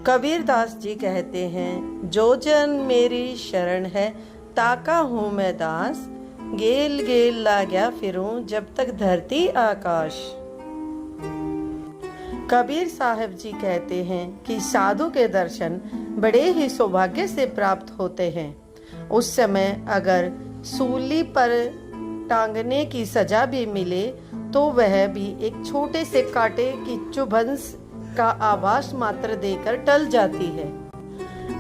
कबीरदास जी कहते हैं, जो जन मेरी शरण है ताका हूँ मैं दास, गेल गेल लाग्या फिरूं जब तक धरती आकाश। कबीर साहब जी कहते हैं कि साधु के दर्शन बड़े ही सौभाग्य से प्राप्त होते हैं। उस समय अगर सूली पर टांगने की सजा भी मिले तो वह भी एक छोटे से कांटे की चुभन का आभास मात्र देकर टल जाती है।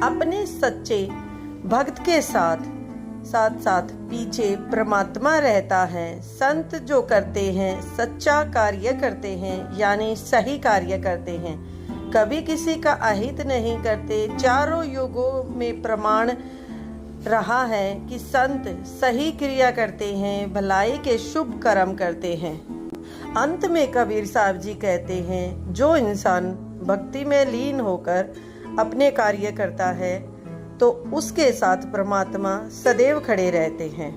अपने सच्चे भक्त के साथ साथ पीछे परमात्मा रहता है। संत जो करते हैं सच्चा कार्य करते हैं, यानी सही कार्य करते हैं, कभी किसी का अहित नहीं करते। चारों युगों में प्रमाण रहा है कि संत सही क्रिया करते हैं, भलाई के शुभ कर्म करते हैं। अंत में कबीर साहब जी कहते हैं, जो इंसान भक्ति में लीन होकर अपने कार्य करता है तो उसके साथ परमात्मा सदैव खड़े रहते हैं।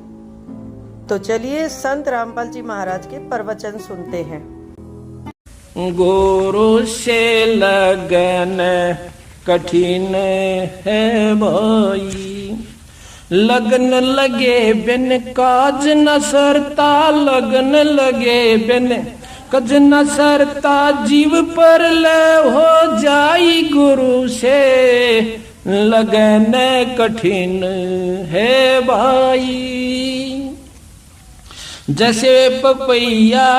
तो चलिए संत रामपाल जी महाराज के प्रवचन सुनते हैं। गुरु से लगन कठिन है भाई, लगन लगे बिन काज न सरता, लगन लगे बिन काज न सरता, जीव पर ले हो जाई गुरु से लगन कठिन है भाई। जैसे पपैया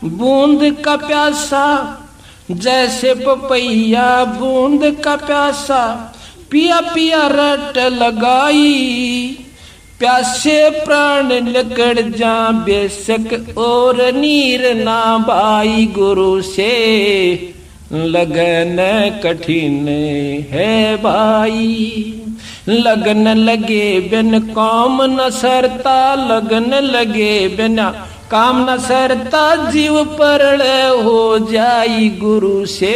बूंद का प्यासा, जैसे पपैया बूंद का प्यासा, पिया पिया रट लगाई, प्यासे प्राण निकल जा बेशक और नीर ना भाई, गुरु से लगन कठिन है भाई। लगन लगे बिन काम न सरता, लगन लगे बिना काम न सरता, जीव परले हो जाई गुरु से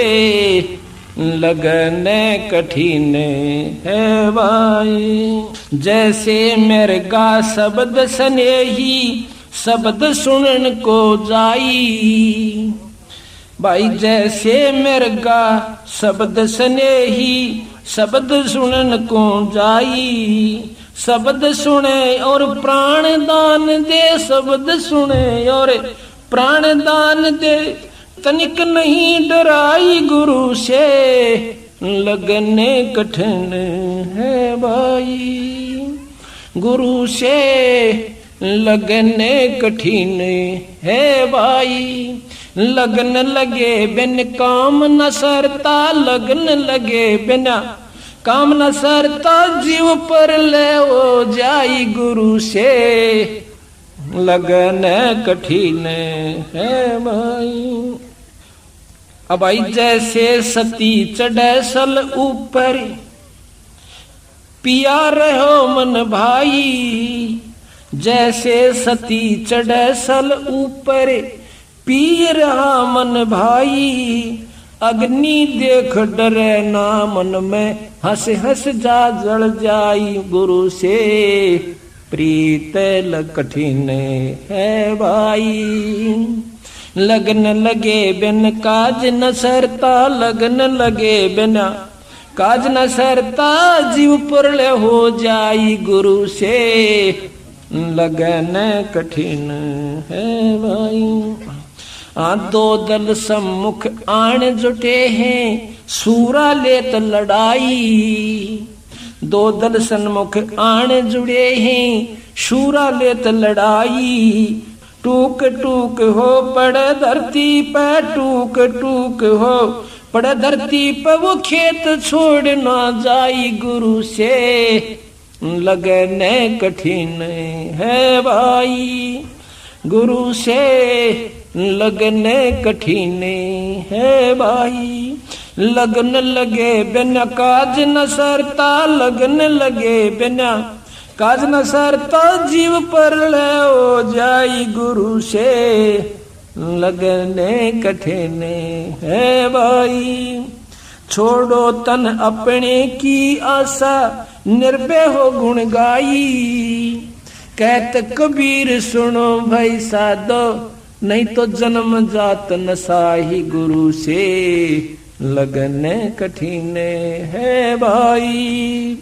लगन कठिन है भाई। जैसे मृगा शब्द स्नेही, शब्द सुनन को जाई भाई, जैसे मृगा शब्द स्नेही, शब्द सुनन को जाई। शब्द सुने और प्राण दान दे, शब्द सुने और प्राण दान दे, तनिक नहीं डराई गुरु से लगने कठिन है भाई, गुरु से लगने कठिन है भाई। लगन लगे बिन काम न सरता, लगन लगे बिना काम न सरता, जीव पर ले हो जाई गुरु से लगन कठिन है भाई। अब आई जैसे सती चढ़े सल ऊपर, पिया रहो मन भाई, जैसे सती चढ़े सल ऊपर, पी रहा मन भाई। अग्नि देख डरे ना मन में, हंस हंस जा जल जाई, गुरु से प्रीत कठिन है भाई। लगन लगे बिन काज न सरता, लगन लगे बिना काज न सरता, जीव पुरले हो जाई गुरु से लगन कठिन है भाई। दो दल सम्मुख आण जुटे हैं, सूरा लेत लड़ाई। दो दल सन्मुख आण जुड़े हैं, सूरा लेत लड़ाई। टूक टूक हो पड़े धरती पे, टूक टूक हो पड़े धरती पे, वो खेत छोड़ ना जाई गुरु से लगने कठिन है भाई, गुरु से लगने कठिन है भाई। लगन लगे बिना काज न सरता, लगन लगे बिना काज न सरता, जीव पर ले हो जाई गुरु से लगने कठिन है भाई। छोड़ो तन अपने की आशा, निर्भय हो गुण गाई। कहत कबीर सुनो भाई साधो, नहीं तो जन्म जात नसाही, गुरु से लगने कठिने है भाई।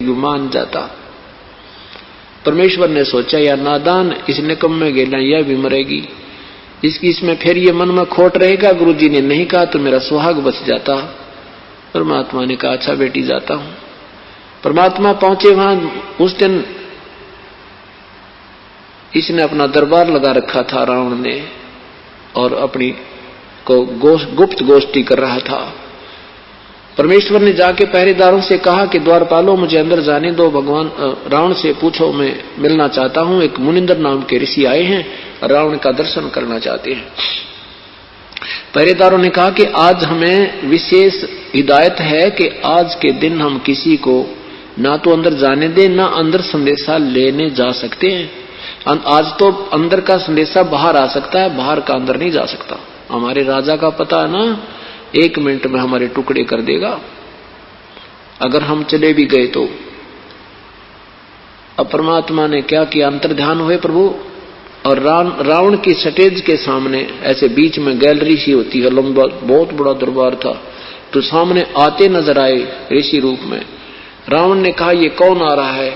मान जाता। परमेश्वर ने सोचा या नादान, इस निकम्मे गेला यह भी मरेगी, इसमें फिर ये मन में खोट रहेगा। गुरुजी ने नहीं कहा तो मेरा सुहाग बच जाता। परमात्मा ने कहा अच्छा बेटी जाता हूं। परमात्मा पहुंचे वहां। उस दिन इसने अपना दरबार लगा रखा था रावण ने, और अपनी को गुप्त गोष्ठी कर रहा था। परमेश्वर ने जाके पहरेदारों से कहा कि द्वारपालों मुझे अंदर जाने दो, भगवान रावण से पूछो मैं मिलना चाहता हूं। एक मुनिंदर नाम के ऋषि आए हैं, रावण का दर्शन करना चाहते हैं। पहरेदारों ने कहा कि आज हमें विशेष हिदायत है कि आज के दिन हम किसी को ना तो अंदर जाने दें, ना अंदर संदेशा लेने जा सकते हैं। आज तो अंदर का संदेशा बाहर आ सकता है, बाहर का अंदर नहीं जा सकता। हमारे राजा का पता है ना, 1 मिनट में हमारे टुकड़े कर देगा अगर हम चले भी गए तो। अब परमात्मा ने क्या किया, अंतर्ध्यान हुए प्रभु, और रावण की स्टेज के सामने ऐसे बीच में गैलरी सी होती है, लंबा बहुत बड़ा दरबार था, तो सामने आते नजर आए ऋषि रूप में। रावण ने कहा ये कौन आ रहा है,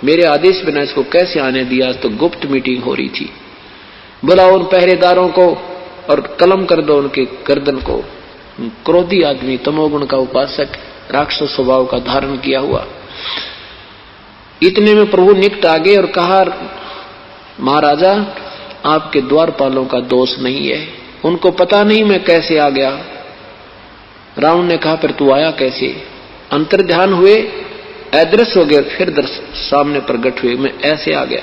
मेरे आदेश बिना इसको कैसे आने दिया। आज तो गुप्त मीटिंग हो रही थी। बुलाओ उन पहरेदारों को और कलम कर दो उनके गर्दन को। क्रोधी आदमी, तमोगुण का उपासक, राक्षस स्वभाव का धारण किया हुआ। इतने में प्रभु निकट आ गए और कहा महाराजा आपके द्वारपालों का दोष नहीं है, उनको पता नहीं मैं कैसे आ गया। रावण ने कहा फिर तू आया कैसे। अंतर्ध्यान हुए, अदृश्य हो गए, फिर सामने प्रकट हुए, मैं ऐसे आ गया।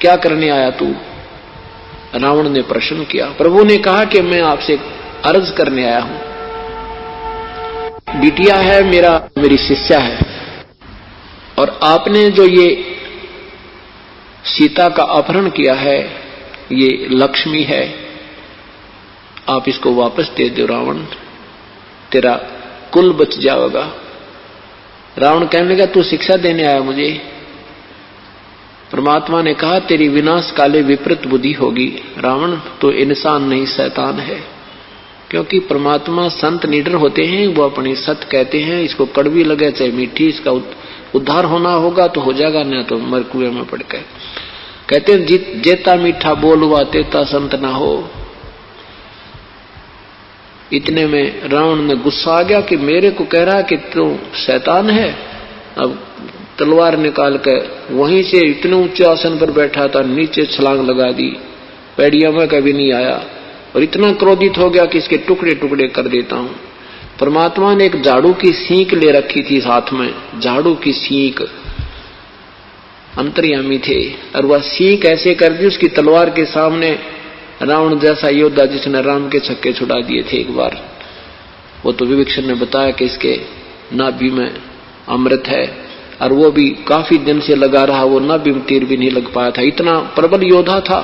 क्या करने आया तू? रावण ने प्रश्न किया। प्रभु ने कहा कि मैं आपसे अर्ज करने आया हूं। बिटिया है मेरी शिष्या है, और आपने जो ये सीता का अपहरण किया है ये लक्ष्मी है, आप इसको वापस दे दो रावण, तेरा कुल बच जाएगा। रावण कहने लगा तू शिक्षा देने आया मुझे। परमात्मा ने कहा तेरी विनाश काले विपरीत बुद्धि होगी। रावण तो इंसान नहीं शैतान है, क्योंकि परमात्मा संत निडर होते हैं, वो अपनी सत्य कहते हैं, इसको कड़वी लगे चाहे मीठी, इसका उद्धार होना होगा तो हो जाएगा, न तो मर कुएं में पड़ गए। कहते हैं जेता मीठा बोलवा तेता संत ना हो। इतने में रावण में गुस्सा आ गया कि मेरे को कह रहा कि तू शैतान है। अब तलवार निकाल कर वहीं से इतने ऊंचे आसन पर बैठा था नीचे छलांग लगा दी, पैड़िया में कभी नहीं आया, और इतना क्रोधित हो गया कि इसके टुकड़े टुकड़े कर देता हूं। परमात्मा ने एक झाड़ू की सींक ले रखी थी साथ में, झाड़ू की सींक, अंतर्यामी थे, और वह सींक ऐसे कर दी उसकी तलवार के सामने। रावण जैसा योद्धा जिसने राम के छक्के छुड़ा दिए थे एक बार, वो तो विभीषण ने बताया कि इसके नाभि में अमृत है, और वो भी काफी दिन से लगा रहा, वो नाभि में तीर भी नहीं लग पाया था, इतना प्रबल योद्धा था।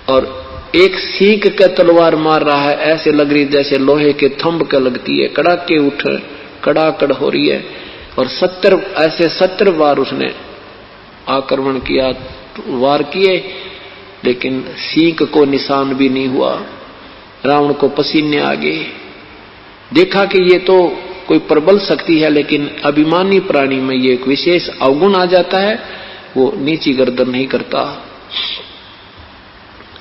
और एक सींक का तलवार मार रहा है, ऐसे लग रही जैसे लोहे के थंब का लगती है, कड़ाके उठ कड़ाकड़ हो रही है। और 70 बार उसने आक्रमण किया, वार किए, लेकिन सींक को निशान भी नहीं हुआ। रावण को पसीने आ गए। देखा कि ये तो कोई प्रबल शक्ति है, लेकिन अभिमानी प्राणी में ये एक विशेष अवगुण आ जाता है, वो नीची गर्दन नहीं करता।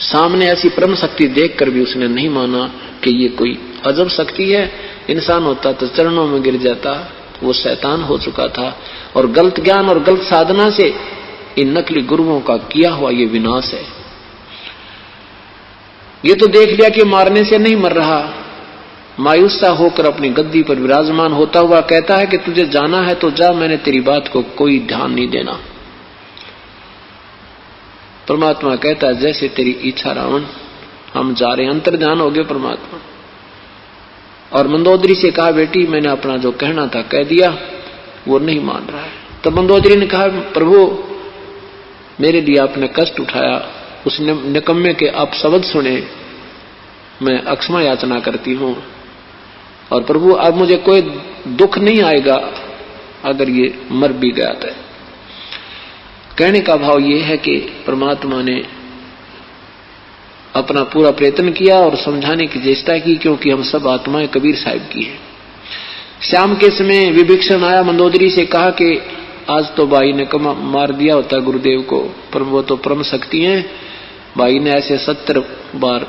सामने ऐसी परम शक्ति देखकर भी उसने नहीं माना कि ये कोई अजब शक्ति है। इंसान होता तो चरणों में गिर जाता, वो शैतान हो चुका था। और गलत ज्ञान और गलत साधना से इन नकली गुरुओं का किया हुआ ये विनाश है। ये तो देख लिया कि मारने से नहीं मर रहा, मायूस सा होकर अपनी गद्दी पर विराजमान होता हुआ कहता है कि तुझे जाना है तो जा, मैंने तेरी बात को कोई ध्यान नहीं देना। परमात्मा कहता है जैसे तेरी इच्छा रावण, हम जा रहे हैं। अंतर्ध्यान हो गए परमात्मा। और मंदोदरी से कहा बेटी मैंने अपना जो कहना था कह दिया, वो नहीं मान रहा है। तो मंदोदरी ने कहा प्रभु मेरे लिए आपने कष्ट उठाया, उस निकम्मे के आप शब्द सुने, मैं अक्षमा याचना करती हूं। और प्रभु अब मुझे कोई दुख नहीं आएगा अगर ये मर भी गया था। कहने का भाव ये है कि परमात्मा ने अपना पूरा प्रयत्न किया और समझाने की चेष्टा की, क्योंकि हम सब आत्माएं कबीर साहिब की हैं। शाम के समय विभीषण आया, मंदोदरी से कहा कि आज तो भाई ने मार दिया होता गुरुदेव को, पर वो तो परम शक्ति हैं। भाई ने ऐसे 70 बार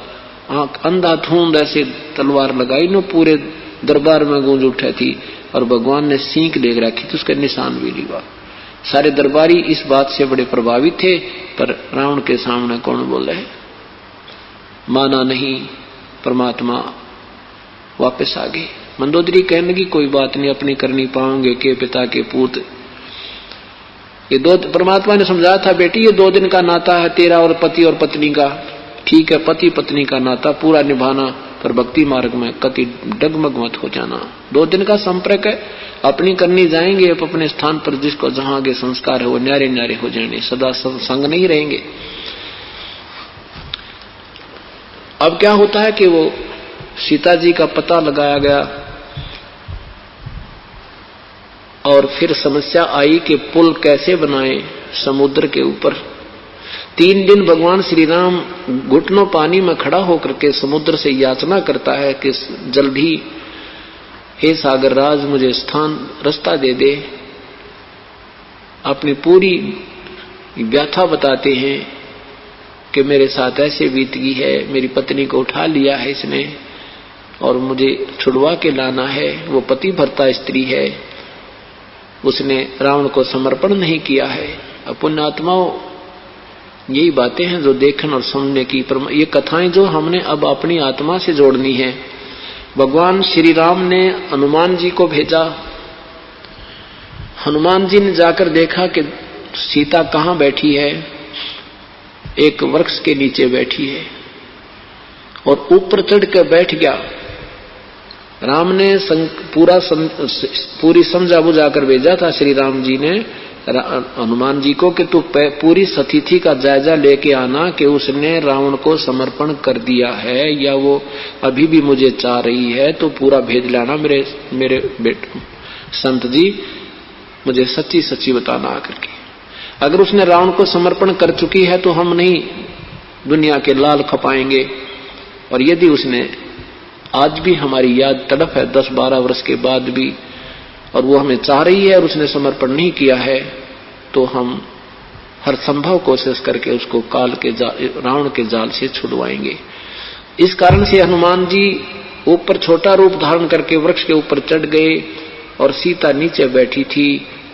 आंख अंधाधुंध ऐसे तलवार लगाई न, पूरे दरबार में गूंज उठे थी, और भगवान ने सींक ले रखी थी, उसका निशान भी नहीं हुआ। सारे दरबारी इस बात से बड़े प्रभावित थे, पर रावण के सामने कौन बोले, माना नहीं, परमात्मा वापस आ गए। मंदोदरी कहने लगी कोई बात नहीं, अपनी करनी पाओगे के पिता के पूत। ये दो, परमात्मा ने समझाया था बेटी ये 2 दिन का नाता है तेरा और पति और पत्नी का, ठीक है, पति पत्नी का नाता पूरा निभाना, पर भक्ति मार्ग में कति डगमग मत हो जाना। 2 दिन का संपर्क है, अपनी करनी जाएंगे, अपने स्थान पर जिसको जहां के संस्कार है वो न्यारे न्यारे हो जाएंगे, सदा संग नहीं रहेंगे। अब क्या होता है कि वो सीता जी का पता लगाया गया, और फिर समस्या आई कि पुल कैसे बनाए समुद्र के ऊपर। 3 दिन भगवान श्री राम घुटनों पानी में खड़ा होकर के समुद्र से याचना करता है कि जल्दी हे सागर राज मुझे स्थान रास्ता दे दे। अपनी पूरी व्याथा बताते हैं कि मेरे साथ ऐसे बीत गई है, मेरी पत्नी को उठा लिया है इसने और मुझे छुड़वा के लाना है। वो पति भर्ता स्त्री है, उसने रावण को समर्पण नहीं किया है। पुण्यात्माओं, यही बातें हैं जो देखने और सुनने की, ये कथाएं जो हमने अब अपनी आत्मा से जोड़नी है। भगवान श्री राम ने हनुमान जी को भेजा। हनुमान जी ने जाकर देखा कि सीता कहाँ बैठी है, एक वृक्ष के नीचे बैठी है, और ऊपर चढ़ कर बैठ गया। राम ने पूरी समझा बुझा कर भेजा था श्री राम जी ने हनुमान जी को कि तू पूरी स्थिति का जायजा लेके आना कि उसने रावण को समर्पण कर दिया है या वो अभी भी मुझे चाह रही है, तो पूरा भेज लाना मेरे बेटे संत जी, मुझे सच्ची सच्ची बताना आकर के। अगर उसने रावण को समर्पण कर चुकी है तो हम नहीं दुनिया के लाल खपाएंगे, और यदि उसने आज भी हमारी याद तड़प है 10-12 वर्ष के बाद भी, और वो हमें चाह रही है और उसने समर्पण नहीं किया है, तो हम हर संभव कोशिश करके उसको रावण के जाल से छुड़वाएंगे। इस कारण से हनुमान जी ऊपर छोटा रूप धारण करके वृक्ष के ऊपर चढ़ गए और सीता नीचे बैठी थी।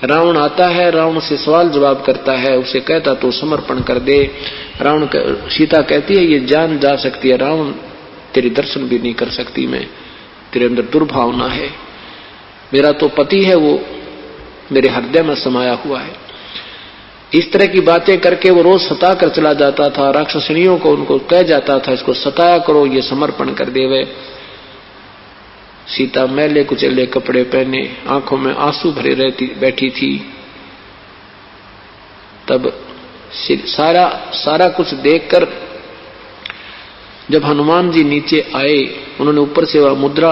रावण आता है, रावण से सवाल जवाब करता है, उसे कहता तो समर्पण कर दे। सीता कहती है ये जान जा सकती है रावण, तेरे दर्शन भी नहीं कर सकती मैं, तेरे अंदर दुर्भावना है, मेरा तो पति है वो मेरे हृदय में समाया हुआ है। इस तरह की बातें करके वो रोज सता कर चला जाता था। राक्षसनियों को उनको कह जाता था इसको सताया करो, ये समर्पण कर देवे। सीता मैले कुचले कपड़े पहने, आंखों में आंसू भरे बैठी थी। तब सारा कुछ देखकर जब हनुमान जी नीचे आए, उन्होंने ऊपर से वह मुद्रा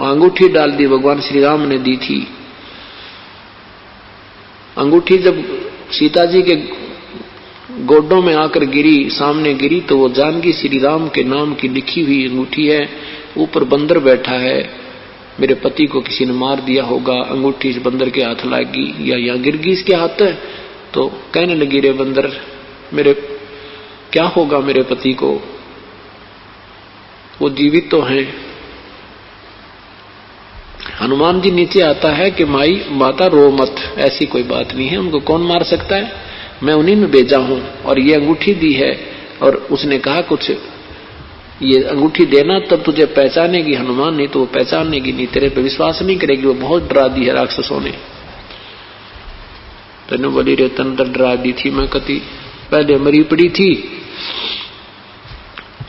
अंगूठी डाल दी, भगवान श्री राम ने दी थी। अंगूठी जब सीता जी के गोडों में आकर गिरी, सामने गिरी, तो वो जानकी श्री राम के नाम की लिखी हुई अंगूठी है। ऊपर बंदर बैठा है, मेरे पति को किसी ने मार दिया होगा, अंगूठी इस बंदर के हाथ लगी या यहाँ गिर गई इसके हाथ, तो कहने लगी रे बंदर मेरे क्या होगा मेरे पति को, वो जीवित तो हैं। हनुमान जी नीचे आता है कि माता रो मत, ऐसी कोई बात नहीं है, उनको कौन मार सकता है, मैं उन्हीं में भेजा हूं और ये अंगूठी दी है। और उसने कहा कुछ ये अंगूठी देना तब तुझे पहचानेगी हनुमान, नहीं तो वो पहचानेगी नहीं, तेरे पे विश्वास नहीं करेगी, वो बहुत डरा दी है राक्षसों ने। तेने बोली रे तन डरा दी थी मैं, कति पहले मरी पड़ी थी,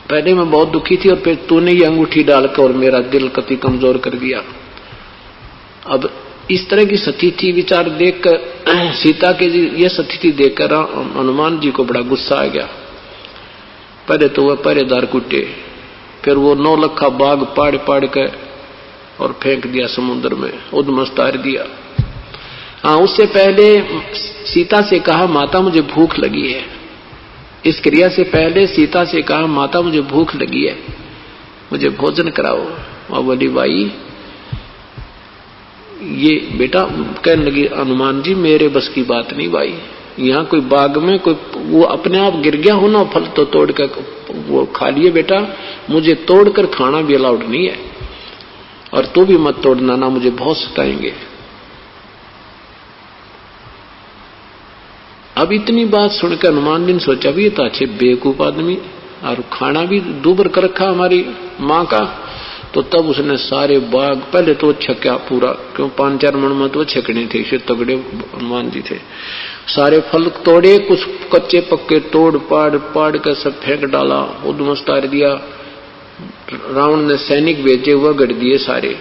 पहले मैं बहुत दुखी थी और फिर तूने ये अंगूठी डालकर और मेरा दिल कति कमजोर कर दिया। अब इस तरह की स्थिति विचार देखकर सीता के ये स्थिति देखकर हनुमान जी को बड़ा गुस्सा आ गया। पहले तो वह पहरेदार कुटे, फिर वो 9 लखा बाग पाड़ पाड़ के और फेंक दिया समुद्र में, उद्मस्त तार दिया। हाँ, उससे पहले सीता से कहा माता मुझे भूख लगी है, इस क्रिया से पहले सीता से कहा, माता मुझे भूख लगी है, मुझे भोजन कराओ। और बोली, भाई ये बेटा कहने लगी, हनुमान जी मेरे बस की बात नहीं भाई, यहाँ कोई बाग में कोई वो अपने आप गिर गया हो ना, फल तो तोड़ कर वो खा लिए बेटा, मुझे तोड़कर खाना भी अलाउड नहीं है, और तू भी मत तोड़ना ना, मुझे बहुत सताएंगे। अब इतनी बात सुनकर हनुमान जी ने सोचा, भी ये तो अच्छे बेवकूफ आदमी, और खाना भी दूबर कर रखा हमारी माँ का। तो तब उसने सारे बाग, पहले तो छक्या पूरा, क्यों 5-4 मन में तो छकने थे, फिर तगड़े हनुमान जी थे, सारे फल तोड़े, कुछ कच्चे पक्के तोड़ पाड़ कर सब फेंक डाला, उद्मस्त कर दिया। रावण ने सैनिक भेजे, वह गढ़ दिए सारे,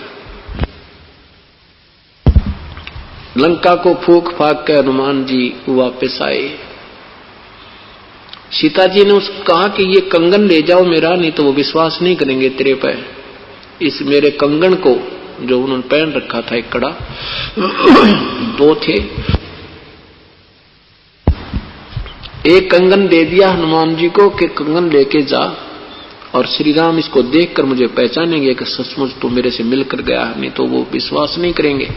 लंका को फूक फाक कर हनुमान जी वापस आए। सीता जी ने उसको कहा कि ये कंगन ले जाओ मेरा, नहीं तो वो विश्वास नहीं करेंगे तेरे पे। इस मेरे कंगन को जो उन्होंने पहन रखा था, एक कड़ा 2 थे, एक कंगन दे दिया हनुमान जी को कि कंगन लेके जा, और श्री राम इसको देखकर मुझे पहचानेंगे कि सचमुच तो मेरे से मिलकर गया, नहीं तो वो विश्वास नहीं करेंगे।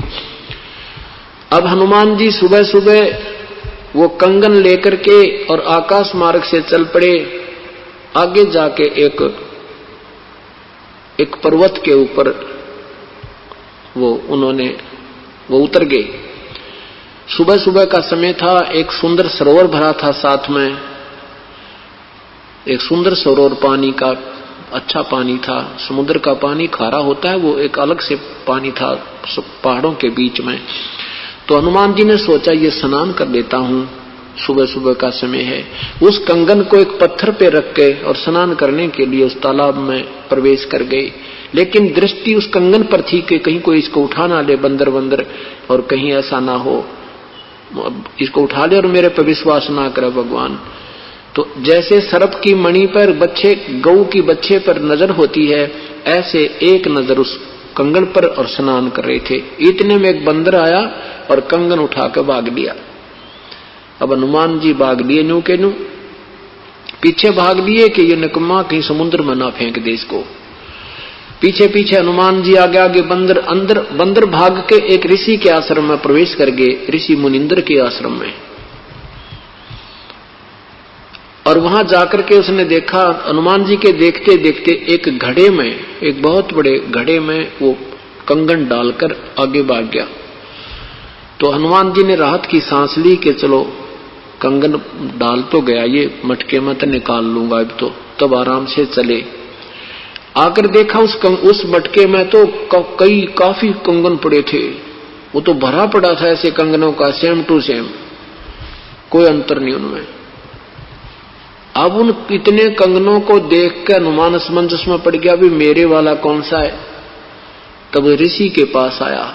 अब हनुमान जी सुबह सुबह वो कंगन लेकर के और आकाश मार्ग से चल पड़े। आगे जाके एक पर्वत के ऊपर वो उतर गए। सुबह सुबह का समय था, एक सुंदर सरोवर भरा था, साथ में एक सुंदर सरोवर, पानी का अच्छा पानी था। समुद्र का पानी खारा होता है, वो एक अलग से पानी था पहाड़ों के बीच में। तो हनुमान जी ने सोचा ये स्नान कर लेता हूं, सुबह सुबह का समय है। उस कंगन को एक पत्थर पे रख के और स्नान करने के लिए उस तालाब में प्रवेश कर गए। लेकिन दृष्टि उस कंगन पर थी कि कहीं कोई इसको उठा ना ले, बंदर, और कहीं ऐसा ना हो इसको उठा ले और मेरे पर विश्वास ना करे भगवान। तो जैसे सर्प की मणि पर बच्चे, गऊ की बच्चे पर नजर होती है, ऐसे एक नजर उस कंगन पर, और स्नान कर रहे थे। इतने में एक बंदर आया और कंगन उठाकर भाग लिया। अब हनुमान जी भाग लिए, न्यू के न्यू पीछे भाग लिए कि ये निकम्मा कहीं समुद्र में ना फेंक दे इसको। पीछे पीछे हनुमान जी आगे आगे, बंदर भाग के एक ऋषि के आश्रम में प्रवेश कर गए, ऋषि मुनिंदर के आश्रम में। और वहां जाकर के उसने देखा, हनुमान जी के देखते देखते एक घड़े में, एक बहुत बड़े घड़े में वो कंगन डालकर आगे भाग गया। तो हनुमान जी ने राहत की सांस ली कि चलो कंगन डाल तो गया, ये मटके में तो निकाल लूंगा अब तो, तब आराम से चले। आकर देखा उस मटके में तो काफी कंगन पड़े थे, वो तो भरा पड़ा था ऐसे कंगनों का, सेम टू सेम, कोई अंतर नहीं उनमें। अब उन इतने कंगनों को देख कर हनुमान असमंजस में पड़ गया, भी मेरे वाला कौन सा है। तब ऋषि के पास आया,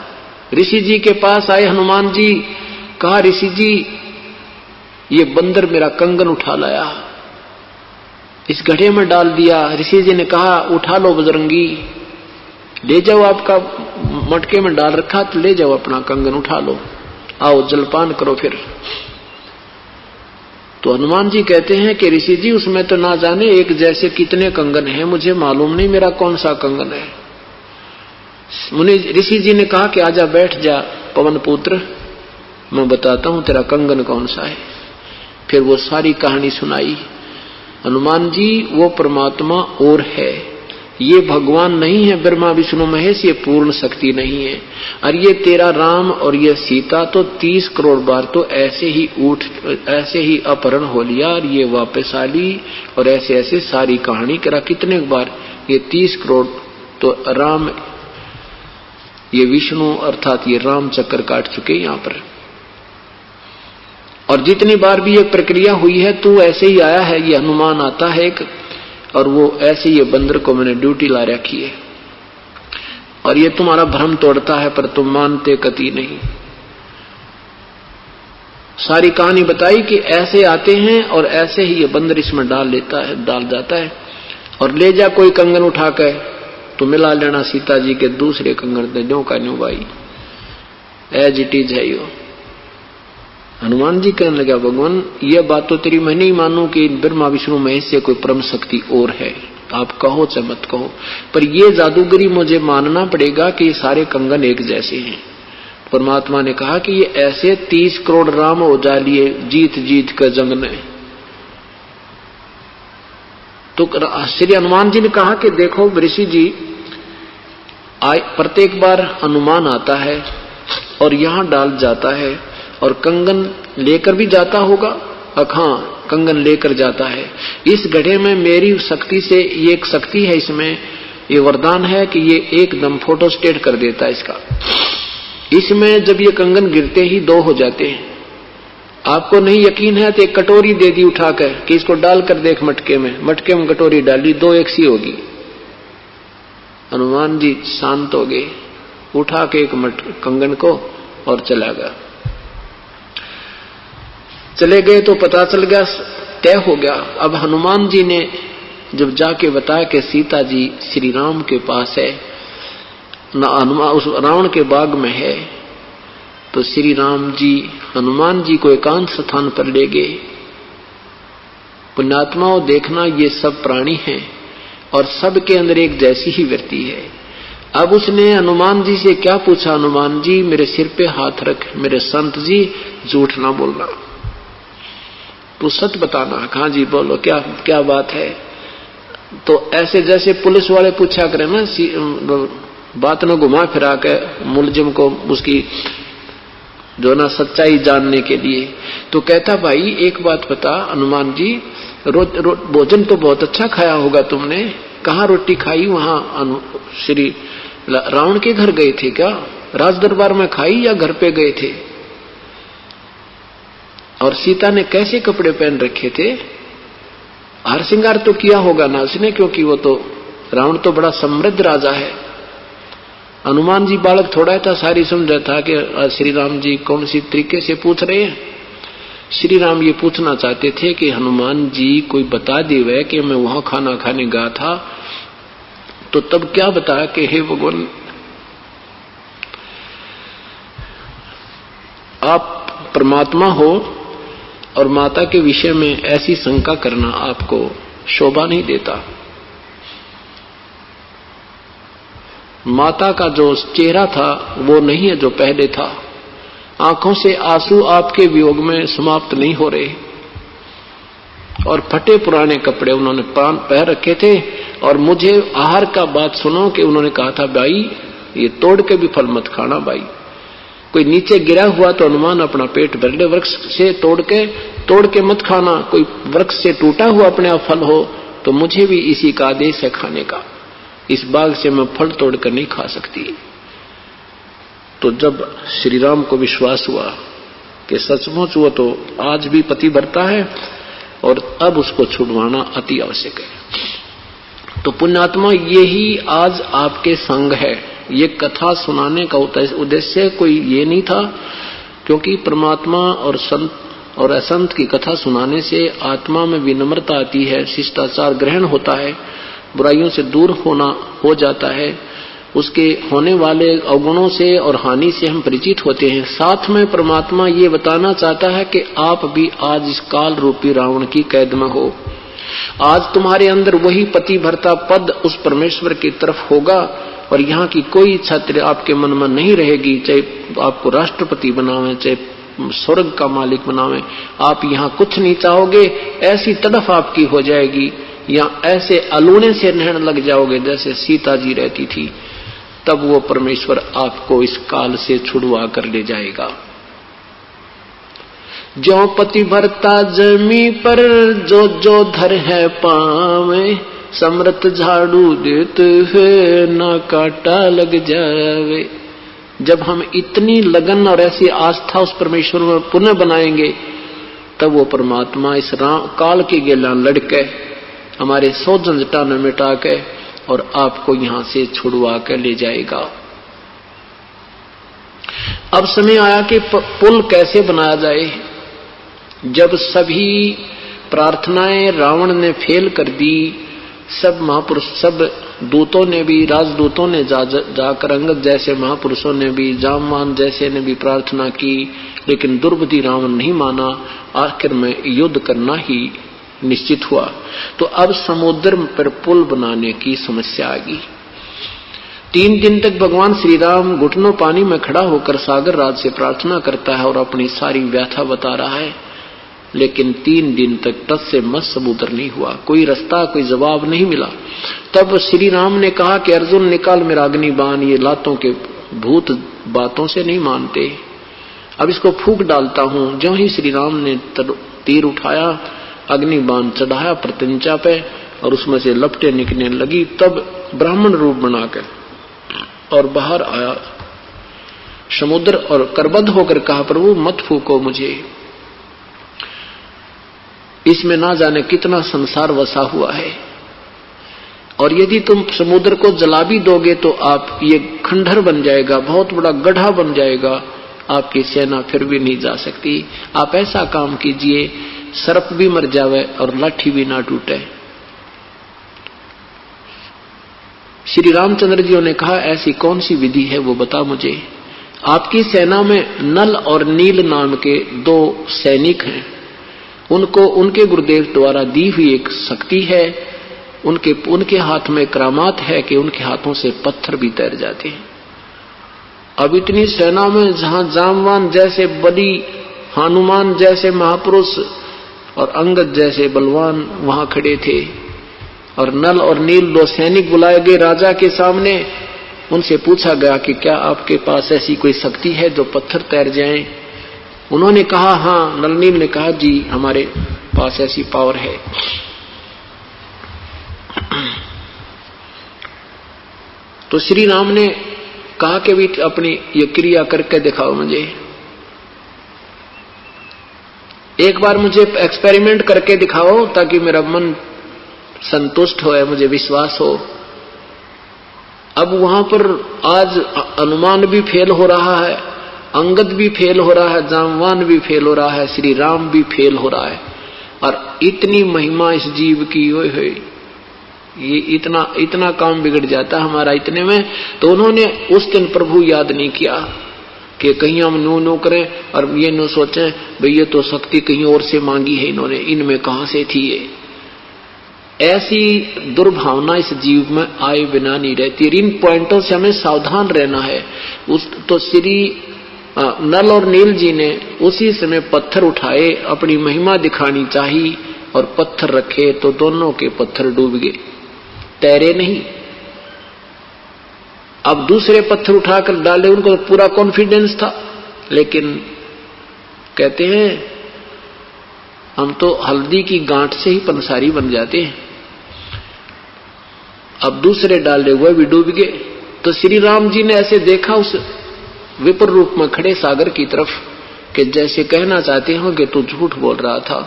ऋषि जी के पास आए हनुमान जी, कहा ऋषि जी ये बंदर मेरा कंगन उठा लाया, इस घड़े में डाल दिया। ऋषि जी ने कहा उठा लो बजरंगी, ले जाओ, आपका मटके में डाल रखा तो ले जाओ अपना कंगन उठा लो, आओ जलपान करो फिर। तो हनुमान जी कहते हैं कि ऋषि जी उसमें तो ना जाने एक जैसे कितने कंगन हैं, मुझे मालूम नहीं मेरा कौन सा कंगन है। मुनि ऋषि जी ने कहा कि आजा बैठ जा पवन पुत्र, मैं बताता हूं तेरा कंगन कौन सा है। फिर वो सारी कहानी सुनाई। हनुमान जी वो परमात्मा और है, ये भगवान नहीं है ब्रह्मा विष्णु महेश, ये पूर्ण शक्ति नहीं है। और ये तेरा राम और ये सीता तो 30 करोड़ बार तो ऐसे ही अपहरण हो लिया और ये वापस आ ली, और ऐसे ऐसे सारी कहानी करा कितने बार, ये 30 करोड़ तो राम, ये विष्णु अर्थात ये राम चक्कर काट चुके यहाँ पर। और जितनी बार भी ये प्रक्रिया हुई है तू ऐसे ही आया है, ये हनुमान आता है एक, और वो ऐसे ये बंदर को मैंने ड्यूटी ला रखी है, और ये तुम्हारा भ्रम तोड़ता है पर तुम मानते कति नहीं। सारी कहानी बताई कि ऐसे आते हैं और ऐसे ही ये बंदर इसमें डाल जाता है, और ले जा कोई कंगन उठा कर तो मिला लेना सीता जी के दूसरे कंगन दे, न्यू का न्यू भाई, एज इट इज है यो। हनुमान जी कहने लगा, भगवान यह बात तो तेरी मैं नहीं मानू कि ब्रह्मा विष्णु महेश से कोई परम शक्ति और है, आप कहो चाहे मत कहो, पर ये जादूगरी मुझे मानना पड़ेगा कि ये सारे कंगन एक जैसे हैं। परमात्मा ने कहा कि ये ऐसे 30 करोड़ राम हो जा लिए जीत जीत कर जंग ने। तो श्री हनुमान जी ने कहा कि देखो ऋषि जी, प्रत्येक बार हनुमान आता है और यहां डाल जाता है और कंगन लेकर भी जाता होगा। हाँ, कंगन लेकर जाता है। इस घड़े में मेरी शक्ति से, ये एक शक्ति है इसमें, ये वरदान है कि ये एकदम फोटो स्टेट कर देता है इसका। इसमें जब ये कंगन गिरते ही 2 हो जाते हैं। आपको नहीं यकीन है तो एक कटोरी दे दी उठाकर कि इसको डालकर देख मटके में कटोरी डाली, 2 एक सी होगी। हनुमान जी शांत हो गए, उठा के एक कंगन को और चला गया। चले गए तो पता चल गया, तय हो गया। अब हनुमान जी ने जब जाके बताया कि सीता जी श्री राम के पास है, उस रावण के बाग में है, तो श्री राम जी हनुमान जी को एकांत स्थान पर ले गए। पुण्यात्माओं, देखना ये सब प्राणी हैं और सबके अंदर एक जैसी ही वृत्ति है। अब उसने हनुमान जी से क्या पूछा, हनुमान जी मेरे सिर पे हाथ रख, मेरे संत जी झूठ ना बोलना, तो सच बताना। कहा जी बोलो, क्या क्या बात है। तो ऐसे जैसे पुलिस वाले पूछा करे ना, बात न घुमा फिरा के मुलजिम को उसकी जो ना सच्चाई जानने के लिए। तो कहता भाई एक बात बता हनुमान जी, रोज भोजन तो बहुत अच्छा खाया होगा तुमने, कहाँ रोटी खाई? वहां श्री रावण के घर गए थे क्या? राज दरबार में खाई या घर पे गए थे? और सीता ने कैसे कपड़े पहन रखे थे? हार श्रृंगार तो किया होगा ना उसने, क्योंकि वो तो रावण तो बड़ा समृद्ध राजा है। हनुमान जी बालक थोड़ा था, सारी समझा था कि श्री राम जी कौन सी तरीके से पूछ रहे हैं। श्री राम ये पूछना चाहते थे कि हनुमान जी कोई बता देवे कि मैं वहां खाना खाने गया था, तो तब क्या बताया कि हे भगवान, आप परमात्मा हो और माता के विषय में ऐसी शंका करना आपको शोभा नहीं देता। माता का जो चेहरा था वो नहीं है जो पहले था। आंखों से आंसू आपके वियोग में समाप्त नहीं हो रहे, और फटे पुराने कपड़े उन्होंने पहन रखे थे। और मुझे आहार का बात सुनो कि उन्होंने कहा था भाई ये तोड़ के भी फल मत खाना, भाई कोई नीचे गिरा हुआ तो हनुमान अपना पेट भर ले, वृक्ष से तोड़ के मत खाना। कोई वृक्ष से टूटा हुआ अपने आप फल हो तो मुझे भी इसी का आदेश है खाने का, इस बाग से मैं फल तोड़कर नहीं खा सकती। तो जब श्री राम को विश्वास हुआ कि सचमुच वो तो आज भी पति भरता है और अब उसको छुड़वाना अति आवश्यक है। तो पुण्यात्मा, यही आज आपके संग है। ये कथा सुनाने का उद्देश्य कोई ये नहीं था, क्योंकि परमात्मा और संत और असंत की कथा सुनाने से आत्मा में विनम्रता आती है, शिष्टाचार ग्रहण होता है, बुराइयों से दूर होना हो जाता है, उसके होने वाले अवगुणों से और हानि से हम परिचित होते हैं। साथ में परमात्मा ये बताना चाहता है कि आप भी आज इस काल रूपी रावण की कैद में हो। आज तुम्हारे अंदर वही पति भरता पद उस परमेश्वर की तरफ होगा और यहाँ की कोई इच्छा आपके मन में नहीं रहेगी, चाहे आपको राष्ट्रपति बनावे, चाहे स्वर्ग का मालिक बनावे, आप यहाँ कुछ नहीं चाहोगे। ऐसी तड़फ आपकी हो जाएगी, या ऐसे अलूने से रहने लग जाओगे जैसे सीता जी रहती थी। तब वो परमेश्वर आपको इस काल से छुड़वा कर ले जाएगा। जो पति भरता जमी पर जो जो धर है पावे, समृत झाड़ू देते हुए ना काटा लग जावे। जब हम इतनी लगन और ऐसी आस्था उस परमेश्वर में पुनः बनाएंगे, तब वो परमात्मा इस काल के गेला लड़के हमारे सौ झंझटाने मिटा के और आपको यहां से छुड़वा कर ले जाएगा। अब समय आया कि पुल कैसे बनाया जाए। जब सभी प्रार्थनाएं रावण ने फेल कर दी, सब महापुरुष, सब दूतों ने भी, राजदूतों ने जाकर अंगद जैसे महापुरुषों ने भी, जामवान जैसे ने भी प्रार्थना की, लेकिन दुर्बुद्धि रावण नहीं माना। आखिर में युद्ध करना ही निश्चित हुआ। तो अब समुद्र पर पुल बनाने की समस्या आ गई। 3 दिन तक भगवान श्री राम घुटनों पानी में खड़ा होकर सागर राज से प्रार्थना करता है और अपनी सारी व्यथा बता रहा है, लेकिन 3 दिन तक टस से मस समुद्र नहीं हुआ, कोई रास्ता, कोई जवाब नहीं मिला। तब श्री राम ने कहा कि अर्जुन निकाल मेरा अग्नि बाण, ये लातों के भूत बातों से नहीं मानते, अब इसको फूंक डालता हूं। जो ही श्री राम ने तीर उठाया, अग्नि बाण चढ़ाया प्रत्यंचा पे और उसमें से लपटें निकलने लगी। तब ब्राह्मण रूप बनाकर और बाहर आया समुद्र और करबद्ध होकर कहा, प्रभु मत फूको मुझे, इसमें ना जाने कितना संसार वसा हुआ है, और यदि तुम समुद्र को जला भी दोगे तो आप ये खंडहर बन जाएगा, बहुत बड़ा गड्ढा बन जाएगा, आपकी सेना फिर भी नहीं जा सकती। आप ऐसा काम कीजिए, सर्प भी मर जावे और लाठी भी ना टूटे। श्री रामचंद्र जी ने कहा, ऐसी कौन सी विधि है वो बता मुझे। आपकी सेना में नल और नील नाम के 2 सैनिक हैं, उनको उनके गुरुदेव द्वारा दी हुई एक शक्ति है, उनके हाथ में करामात है कि उनके हाथों से पत्थर भी तैर जाते हैं। अब इतनी सेना में जहां जामवान जैसे बली, हनुमान जैसे महापुरुष और अंगद जैसे बलवान वहां खड़े थे, और नल और नील 2 सैनिक बुलाए गए राजा के सामने। उनसे पूछा गया कि क्या आपके पास ऐसी कोई शक्ति है जो पत्थर तैर जाएं? उन्होंने कहा हां। नल नील ने कहा जी हमारे पास ऐसी पावर है। तो श्री राम ने कहा कि भी अपनी ये क्रिया करके दिखाओ मुझे, एक बार मुझे एक्सपेरिमेंट करके दिखाओ ताकि मेरा मन संतुष्ट हो, मुझे विश्वास हो। अब वहां पर आज हनुमान भी फेल हो रहा है, अंगद भी फेल हो रहा है, जामवान भी फेल हो रहा है, श्री राम भी फेल हो रहा है, और इतनी महिमा इस जीव की, ओए होए, ये इतना काम बिगड़ जाता हमारा इतने में। तो उन्होंने उस दिन प्रभु याद नहीं किया कि कहीं हम नो करें और ये नो सोचें भाई ये तो शक्ति कहीं और से मांगी है इन्होंने, इनमें कहां से थी ये। ऐसी दुर्भावना इस जीव में आए बिना नहीं रहती। इन पॉइंटों से हमें सावधान रहना है। तो श्री नल और नील जी ने उसी समय पत्थर उठाए, अपनी महिमा दिखानी चाहिए, और पत्थर रखे तो दोनों के पत्थर डूब गए, तैरे नहीं। अब दूसरे पत्थर उठाकर डाले, उनको तो पूरा कॉन्फिडेंस था, लेकिन कहते हैं हम तो हल्दी की गांठ से ही पंसारी बन जाते हैं। अब दूसरे डाले हुए भी डूब गए। तो श्री राम जी ने ऐसे देखा उस विपर रूप में खड़े सागर की तरफ कि जैसे कहना चाहते हो कि तू झूठ बोल रहा था,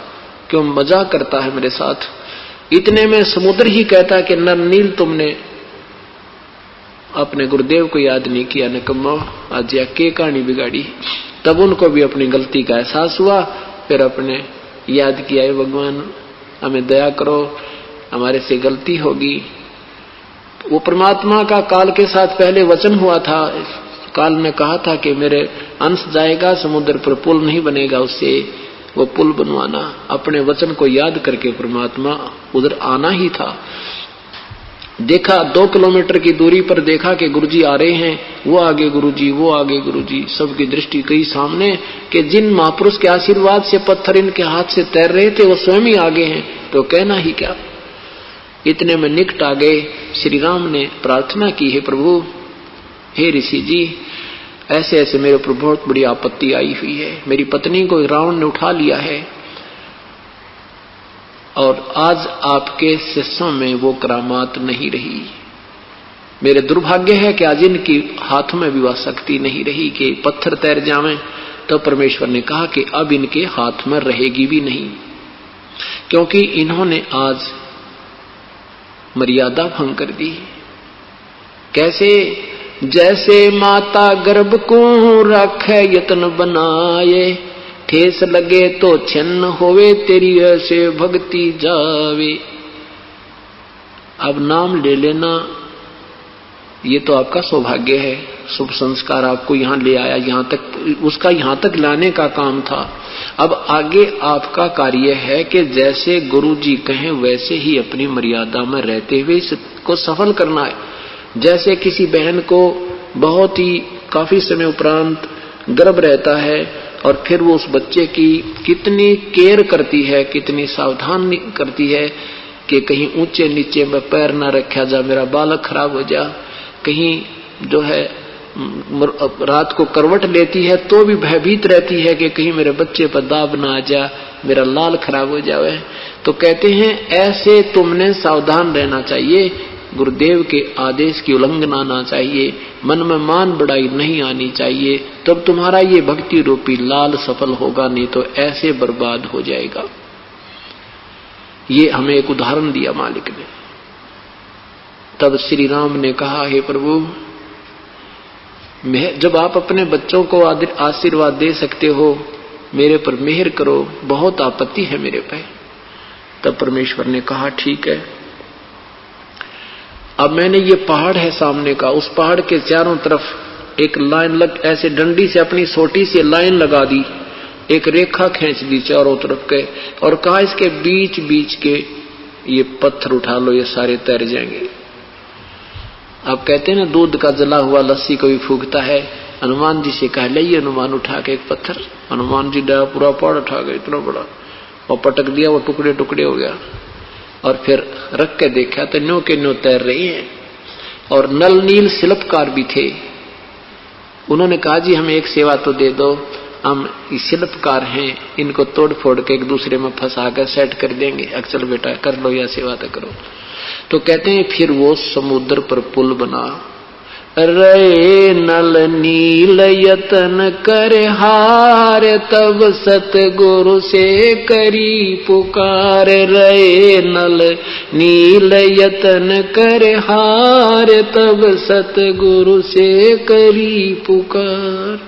क्यों मजाक करता है मेरे साथ। इतने में समुद्र ही कहता कि नर नील तुमने अपने गुरुदेव को याद नहीं किया, निकम्मा, आज या के कहानी बिगाड़ी। तब उनको भी अपनी गलती का एहसास हुआ, फिर अपने याद किया, है भगवान हमें दया करो, हमारे से गलती होगी। वो परमात्मा का काल के साथ पहले वचन हुआ था, काल ने कहा था कि मेरे अंश जाएगा, समुद्र पर पुल नहीं बनेगा, उससे वो पुल बनवाना। अपने वचन को याद करके परमात्मा उधर आना ही था। देखा 2 किलोमीटर की दूरी पर देखा कि गुरुजी आ रहे हैं, वो आगे गुरुजी, वो आगे गुरुजी, सबकी दृष्टि कई सामने कि जिन महापुरुष के आशीर्वाद से पत्थर इनके हाथ से तैर रहे थे वो स्वयं ही आगे हैं, तो कहना ही क्या। इतने में निकट आ गए। श्री राम ने प्रार्थना की, है प्रभु, हे ऋषि जी, ऐसे ऐसे मेरे ऊपर बहुत बड़ी आपत्ति आई हुई है, मेरी पत्नी को रावण ने उठा लिया है, और आज आपके शिष्यों में वो करामात नहीं रही। मेरे दुर्भाग्य है कि आज इनकी हाथों में भी वह शक्ति नहीं रही कि पत्थर तैर जावें। तो परमेश्वर ने कहा कि अब इनके हाथ में रहेगी भी नहीं, क्योंकि इन्होंने आज मर्यादा भंग कर दी। कैसे? जैसे माता गर्भ को रखे यत्न बनाए, ठेस लगे तो छिन्न होवे, तेरी ऐसे भक्ति जावे। अब नाम ले लेना ये तो आपका सौभाग्य है, शुभ संस्कार आपको यहाँ ले आया, यहाँ तक उसका यहाँ तक लाने का काम था। अब आगे आपका कार्य है कि जैसे गुरु जी कहें वैसे ही अपनी मर्यादा में रहते हुए इसको सफल करना है। जैसे किसी बहन को बहुत ही काफी समय उपरांत गर्भ रहता है और फिर वो उस बच्चे की कितनी केयर करती है, कितनी सावधान करती है कि कहीं ऊंचे नीचे में पैर ना रखा जा, मेरा बालक खराब हो जा, कहीं जो है रात को करवट लेती है तो भी भयभीत रहती है कि कहीं मेरे बच्चे पर दाब ना आ जा, मेरा लाल खराब हो जाए। तो कहते हैं ऐसे तुमने सावधान रहना चाहिए, गुरुदेव के आदेश की उल्लंघना ना चाहिए, मन में मान बढ़ाई नहीं आनी चाहिए, तब तुम्हारा ये भक्ति रूपी लाल सफल होगा, नहीं तो ऐसे बर्बाद हो जाएगा। ये हमें एक उदाहरण दिया मालिक ने। तब श्री राम ने कहा, हे प्रभु, जब आप अपने बच्चों को आशीर्वाद दे सकते हो, मेरे पर मेहर करो, बहुत आपत्ति है मेरे पे। तब परमेश्वर ने कहा, ठीक है, अब मैंने ये पहाड़ है सामने का, उस पहाड़ के चारों तरफ एक लाइन ऐसे डंडी से अपनी छोटी सी लाइन लगा दी, एक रेखा खींच दी चारों तरफ के, और कहा इसके बीच बीच के ये पत्थर उठा लो, ये सारे तैर जाएंगे। आप कहते हैं ना दूध का जला हुआ लस्सी कोई फूकता है, हनुमान जी से कह ले हनुमान उठा के एक पत्थर, हनुमान जी डाया पूरा पहाड़ उठा गए इतना बड़ा और पटक दिया, वो टुकड़े टुकड़े हो गया। और फिर रख के देखा तो न्यो के न्यो तैर रही हैं। और नल नील शिल्पकार भी थे, उन्होंने कहा जी हमें एक सेवा तो दे दो, हम शिल्पकार हैं, इनको तोड़ फोड़ के एक दूसरे में फंसा कर सेट कर देंगे, चल बेटा कर लो या सेवा तो करो। तो कहते हैं फिर वो समुद्र पर पुल बना, रे नल नील यतन कर हार, तब सतगुरु से करी पुकार। रे नल नील यतन कर हार, तब सतगुरु से करी पुकार।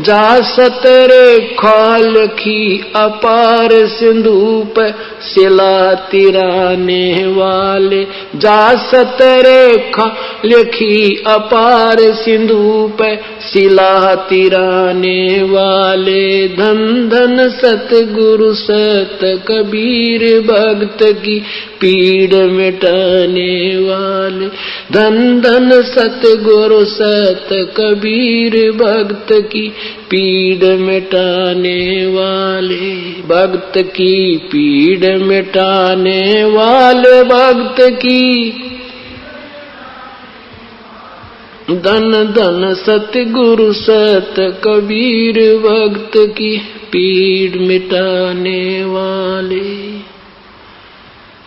जा सतरे खाल की अपार, सिंधु पर सिला तिराने वाले। जा सतरे खाल की अपार, सिंधु पे सिला तिराने वाले। धन धन सतगुरु सत कबीर, भक्त की पीड़ मिटाने वाले। धन धन सतगुरु सत कबीर, भक्त की पीड़ मिटाने वाले। भक्त की पीड़ मिटाने वाले, भक्त की धन धन सतगुरु सत कबीर, भक्त की पीड़ मिटाने वाले।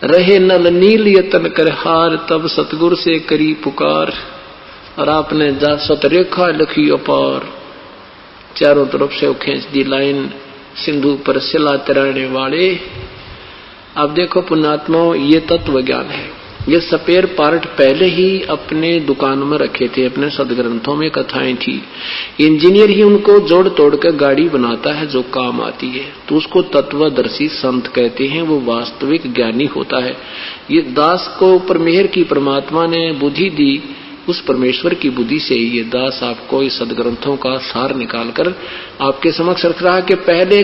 रहे नल नील यतन कर हार, तब सतगुरु से करी पुकार। और आपने जा सत रेखा लिखी अपार, चारों तरफ से वो खींच दी लाइन, सिंधु पर सिला तिराने वाले। अब देखो पुण्यात्माओं, ये तत्व ज्ञान है। ये स्पेयर पार्ट पहले ही अपने दुकान में रखे थे, अपने सदग्रंथों में कथाएं थी। इंजीनियर ही उनको जोड़ तोड़ कर गाड़ी बनाता है जो काम आती है, तो उसको तत्वदर्शी संत कहते हैं, वो वास्तविक ज्ञानी होता है। ये दास को ऊपर मेहर की परमात्मा ने बुद्धि दी, उस परमेश्वर की बुद्धि से ये दास आपको इस सदग्रंथों का सार निकालकर आपके समक्ष रख रहा है। कि पहले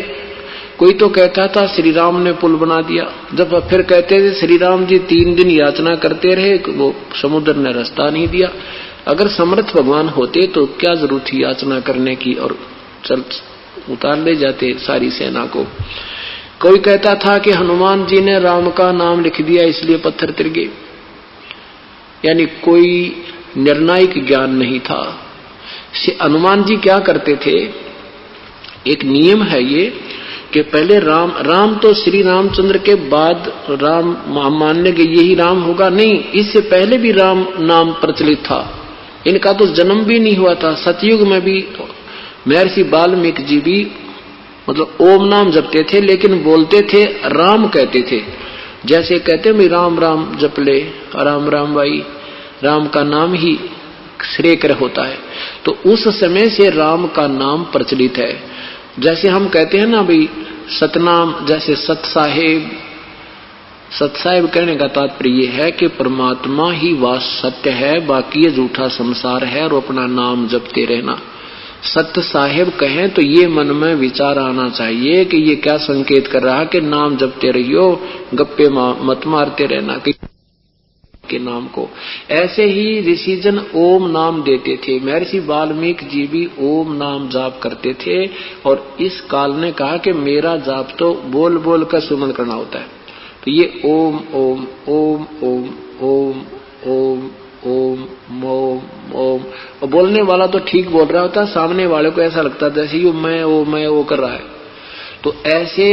कोई तो कहता था श्री राम ने पुल बना दिया, जब फिर कहते थे श्री राम जी 3 दिन याचना करते रहे, वो समुद्र ने रास्ता नहीं दिया। अगर समर्थ भगवान होते तो क्या जरूरत थी याचना करने की, और चल उतार ले जाते सारी सेना को। कोई कहता था कि हनुमान जी ने राम का नाम लिख दिया इसलिए पत्थर तिर गए, यानी कोई निर्णायक ज्ञान नहीं था। हनुमान जी क्या करते थे, एक नियम है ये कि पहले राम तो श्री रामचंद्र के बाद राम मानने के यही राम होगा, नहीं, इससे पहले भी राम नाम प्रचलित था। इनका तो जन्म भी नहीं हुआ था। सतयुग में भी महर्षि वाल्मीकि जी भी मतलब ओम नाम जपते थे, लेकिन बोलते थे राम कहते थे। जैसे कहते हैं राम राम जप ले, राम राम भाई, राम का नाम ही श्रेय होता है। तो उस समय से राम का नाम प्रचलित है। जैसे हम कहते हैं ना भाई सतनाम, जैसे सत साहेब, सतसाहिब कहने का तात्पर्य यह है कि परमात्मा ही वास सत्य है, बाकी ये झूठा संसार है, और अपना नाम जपते रहना। सत्य साहेब कहें तो ये मन में विचार आना चाहिए कि ये क्या संकेत कर रहा है कि नाम जपते रहियो, गप्पे मत मारते रहना के नाम को। ऐसे ही ऋषिजन ओम नाम देते थे। महर्षि वाल्मीकि जी भी ओम नाम जाप करते थे, और इस काल ने कहा कि मेरा जाप तो बोल बोल कर सुमन करना होता है। तो ये ओम ओम ओम ओम ओम ओम ओम ओम ओम, और बोलने वाला तो ठीक बोल रहा होता, सामने वाले को ऐसा लगता था जैसे मैं वो कर रहा है। तो ऐसे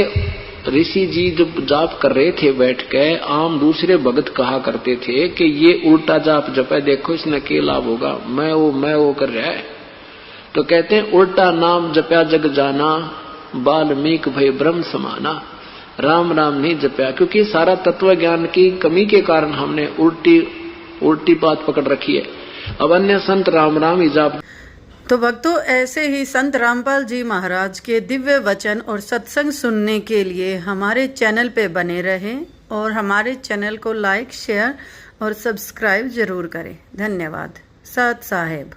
ऋषि जी जब जाप कर रहे थे बैठ के, आम दूसरे भगत कहा करते थे कि ये उल्टा जाप जपे, देखो इसने क्या लाभ होगा, मैं वो कर रहा है। तो कहते हैं उल्टा नाम जपया जग जाना, वाल्मीकि भय ब्रह्म समाना। राम राम नहीं जपया, क्योंकि सारा तत्व ज्ञान की कमी के कारण हमने उल्टी बात पकड़ रखी है। अब अन्य संत राम राम ही जाप। तो भक्तों, ऐसे ही संत रामपाल जी महाराज के दिव्य वचन और सत्संग सुनने के लिए हमारे चैनल पे बने रहें, और हमारे चैनल को लाइक, शेयर और सब्सक्राइब जरूर करें। धन्यवाद। सत साहेब।